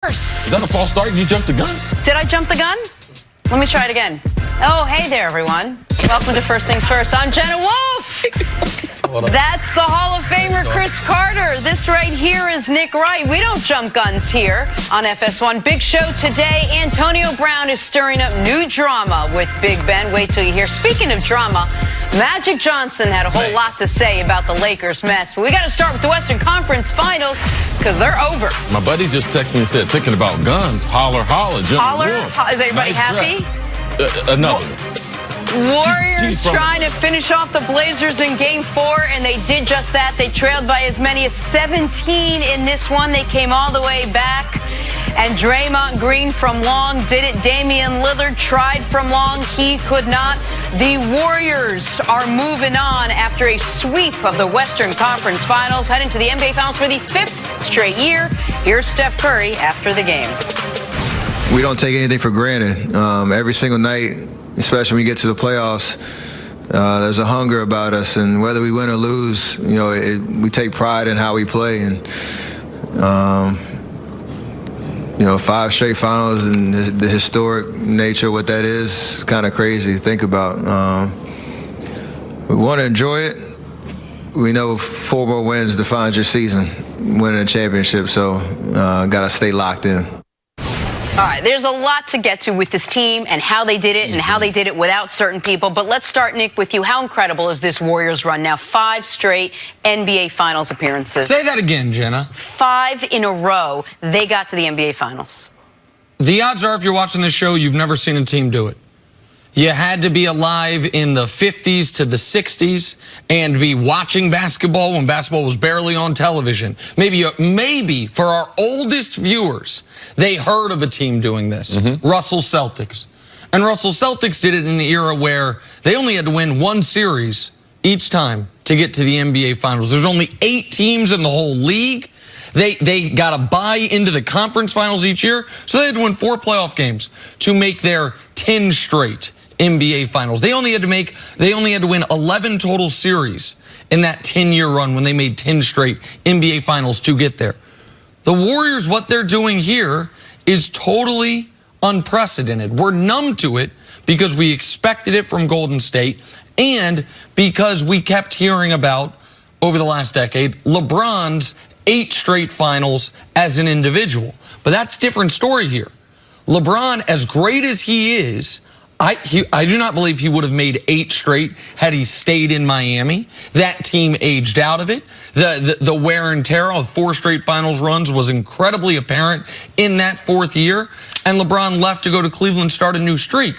Is that a false start? You jumped the gun? Did I jump the gun? Let me try it again. Oh, hey there, everyone. Welcome to First Things First. I'm Jenna Wolf. That's the Hall of Famer Chris Carter. This right here is Nick Wright. We don't jump guns here on FS1. Big show today. Antonio Brown is stirring up new drama with Big Ben. Wait till you hear. Speaking of drama, Magic Johnson had a whole lot to say about the Lakers' mess. But we got to start with the Western Conference Finals because they're over. My buddy just texted me and said, thinking about guns, holler, holler. Holler? Is everybody happy? Another. Warriors trying to finish off the Blazers in Game 4, and they did just that. They trailed by as many as 17 in this one. They came all the way back, and Draymond Green from long did it. Damian Lillard tried from long. He could not. The Warriors are moving on after a sweep of the Western Conference Finals, heading to the NBA Finals for the 5th straight year. Here's Steph Curry after the game. We don't take anything for granted. Every single night, especially when we get to the playoffs, there's a hunger about us, and whether we win or lose, you know, we take pride in how we play. And you know, 5 straight finals and the historic nature of what that is kind of crazy to think about. We want to enjoy it. We know 4 more wins defines your season, winning a championship, so got to stay locked in. All right, there's a lot to get to with this team and how they did it and how they did it without certain people. But let's start, Nick, with you. How incredible is this Warriors run now? 5 straight NBA Finals appearances. Say that again, Jenna. 5 in a row, they got to the NBA Finals. The odds are, if you're watching this show, you've never seen a team do it. You had to be alive in the 50s to the 60s and be watching basketball when basketball was barely on television. Maybe for our oldest viewers, they heard of a team doing this. Russell Celtics. And Russell Celtics did it in the era where they only had to win 1 series each time to get to the NBA Finals. There's only 8 teams in the whole league. They got to buy into the conference finals each year, so they had to win 4 playoff games to make their 10 straight NBA Finals. They only had to win 11 total series in that 10-year run when they made 10 straight NBA Finals to get there. The Warriors, what they're doing here is totally unprecedented. We're numb to it because we expected it from Golden State and because we kept hearing about, over the last decade, LeBron's 8 straight finals as an individual. But that's a different story here. LeBron, as great as he is, I do not believe he would have made 8 straight had he stayed in Miami. That team aged out of it. The wear and tear of 4 straight finals runs was incredibly apparent in that 4th year. And LeBron left to go to Cleveland, start a new streak.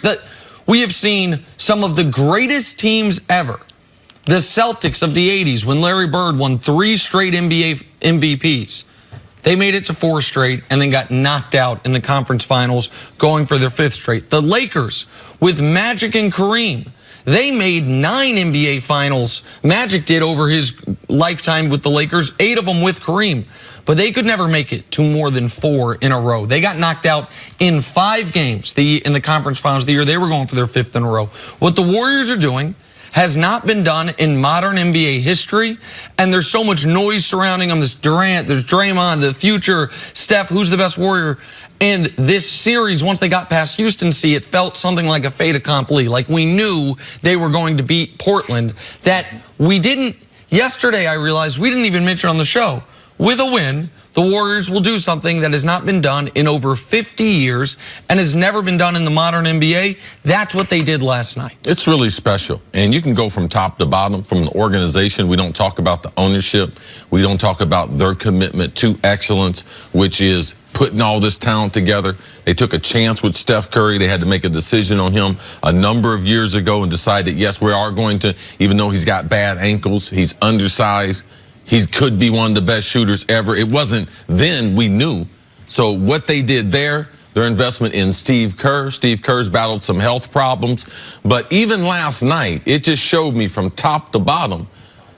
We have seen some of the greatest teams ever. The Celtics of the 80s, when Larry Bird won 3 straight NBA MVPs. They made it to 4 straight and then got knocked out in the conference finals, going for their 5th straight. The Lakers, with Magic and Kareem, they made 9 NBA finals. Magic did over his lifetime with the Lakers, 8 of them with Kareem. But they could never make it to more than 4 in a row. They got knocked out in 5 games in the conference finals the year they were going for their 5th in a row. What the Warriors are doing has not been done in modern NBA history, and there's so much noise surrounding them. There's Durant, there's Draymond, the future, Steph, who's the best Warrior. And this series, once they got past Houston, it felt something like a fait accompli, like we knew they were going to beat Portland, that we didn't. Yesterday, I realized we didn't even mention on the show. With a win, the Warriors will do something that has not been done in over 50 years and has never been done in the modern NBA. That's what they did last night. It's really special. And you can go from top to bottom, from the organization. We don't talk about the ownership. We don't talk about their commitment to excellence, which is putting all this talent together. They took a chance with Steph Curry. They had to make a decision on him a number of years ago and decided, yes, we are going to, even though he's got bad ankles, he's undersized, he could be one of the best shooters ever. It wasn't then, we knew. So what they did there, their investment in Steve Kerr. Steve Kerr's battled some health problems. But even last night, it just showed me from top to bottom,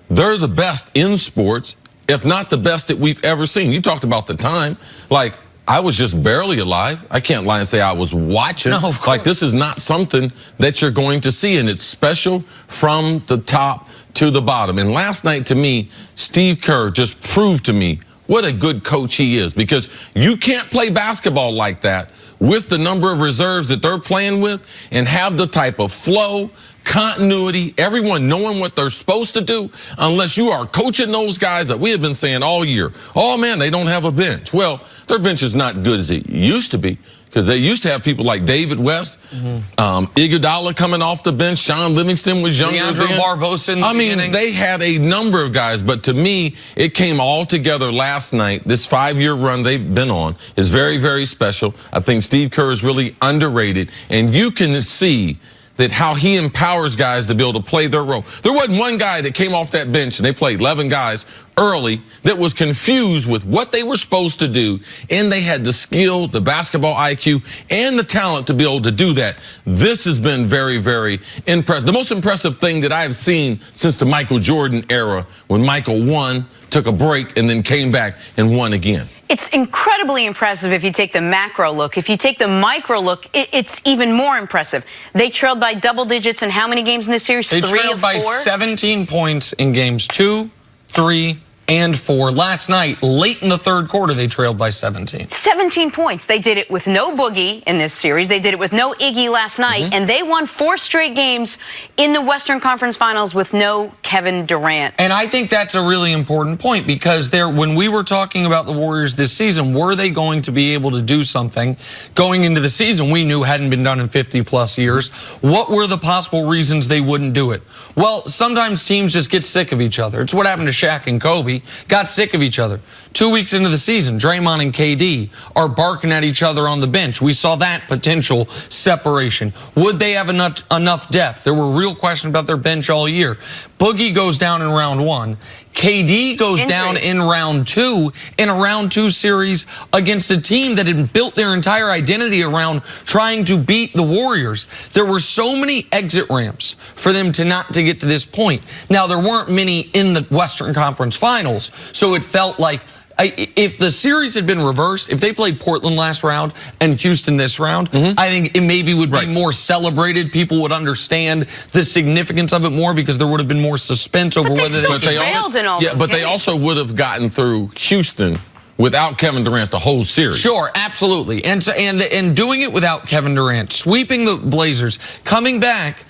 they're the best in sports, if not the best that we've ever seen. You talked about the time. Like, I was just barely alive. I can't lie and say I was watching. No, of course. Like, this is not something that you're going to see, and it's special from the top to the bottom. And last night, to me, Steve Kerr just proved to me what a good coach he is, because you can't play basketball like that with the number of reserves that they're playing with and have the type of flow, continuity, everyone knowing what they're supposed to do, unless you are coaching those guys that we have been saying all year. Oh, man, they don't have a bench. Well, their bench is not good as it used to be, because they used to have people like David West, Iguodala coming off the bench, Sean Livingston was younger Leandro then. Barbosa in the beginning. They had a number of guys, but to me, it came all together last night. This 5-year run they've been on is very, very special. I think Steve Kerr is really underrated, and you can see that how he empowers guys to be able to play their role. There wasn't one guy that came off that bench, and they played 11 guys early, that was confused with what they were supposed to do, and they had the skill, the basketball IQ, and the talent to be able to do that. This has been very, very impressive. The most impressive thing that I've seen since the Michael Jordan era, when Michael won, took a break, and then came back and won again. It's incredibly impressive if you take the macro look. If you take the micro look, it's even more impressive. They trailed by double digits in how many games in this series? They 3 trailed of 4? by 17 points in games 2, 3, and 4. Last night, late in the third quarter, they trailed by 17. 17 points. They did it with no Boogie in this series. They did it with no Iggy last night, and they won 4 straight games in the Western Conference Finals with no Kevin Durant. And I think that's a really important point, because when we were talking about the Warriors this season, were they going to be able to do something going into the season we knew hadn't been done in 50-plus years? What were the possible reasons they wouldn't do it? Well, sometimes teams just get sick of each other. It's what happened to Shaq and Kobe. Got sick of each other. 2 weeks into the season, Draymond and KD are barking at each other on the bench. We saw that potential separation. Would they have enough depth? There were real questions about their bench all year. Boogie goes down in round 1. KD goes down in round 2, in a round 2 series against a team that had built their entire identity around trying to beat the Warriors. There were so many exit ramps for them to not to get to this point. Now, there weren't many in the Western Conference Finals, so it felt like if the series had been reversed, if they played Portland last round and Houston this round, I think it maybe would be more celebrated. People would understand the significance of it more, because there would have been more suspense over whether they also would have gotten through Houston without Kevin Durant the whole series. Sure, absolutely. And doing it without Kevin Durant, sweeping the Blazers, coming back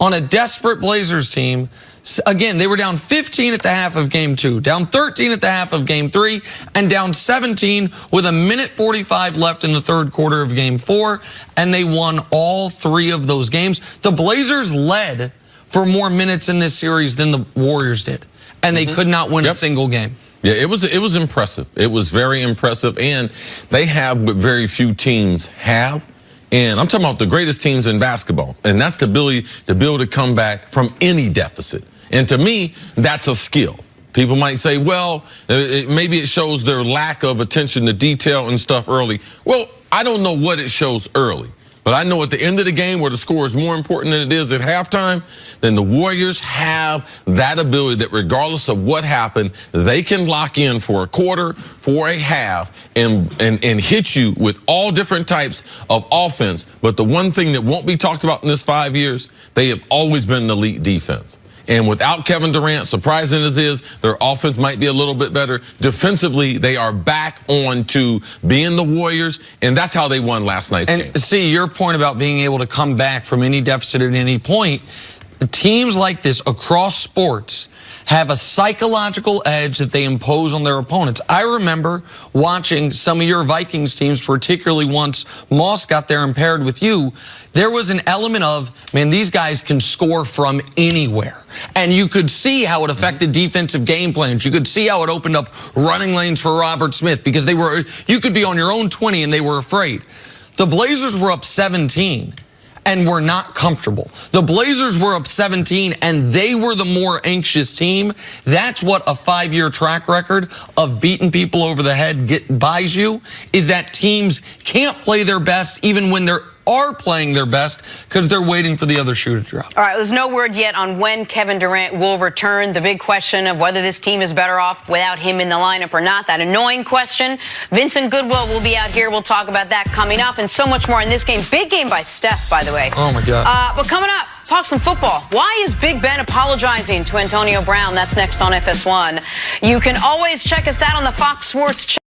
on a desperate Blazers team. Again, they were down 15 at the half of game 2, down 13 at the half of game 3, and down 17 with 1:45 left in the third quarter of game 4, and they won all 3 of those games. The Blazers led for more minutes in this series than the Warriors did, and they could not win a single game. Yeah, it was impressive. It was very impressive, and they have what very few teams have. And I'm talking about the greatest teams in basketball, and that's the ability to be able to come back from any deficit. And to me, that's a skill. People might say, well, maybe it shows their lack of attention to detail and stuff early. Well, I don't know what it shows early, but I know at the end of the game, where the score is more important than it is at halftime, then the Warriors have that ability that regardless of what happened, they can lock in for a quarter, for a half, and hit you with all different types of offense. But the one thing that won't be talked about in this 5 years, they have always been an elite defense. And without Kevin Durant, surprising as is, their offense might be a little bit better. Defensively, they are back on to being the Warriors, and that's how they won last night's game. And see, your point about being able to come back from any deficit at any point, teams like this across sports have a psychological edge that they impose on their opponents. I remember watching some of your Vikings teams, particularly once Moss got there and paired with you. There was an element of, man, these guys can score from anywhere. And you could see how it affected defensive game plans. You could see how it opened up running lanes for Robert Smith, because you could be on your own 20 and they were afraid. The Blazers were up 17. And were not comfortable. The Blazers were up 17, and they were the more anxious team. That's what a 5-year track record of beating people over the head buys you, is that teams can't play their best even when they're playing their best, because they're waiting for the other shoe to drop. All right, there's no word yet on when Kevin Durant will return. The big question of whether this team is better off without him in the lineup or not, that annoying question. Vincent Goodwill will be out here. We'll talk about that coming up, and so much more in this game. Big game by Steph, by the way. Oh, my God. But coming up, talk some football. Why is Big Ben apologizing to Antonio Brown? That's next on FS1. You can always check us out on the Fox Sports channel.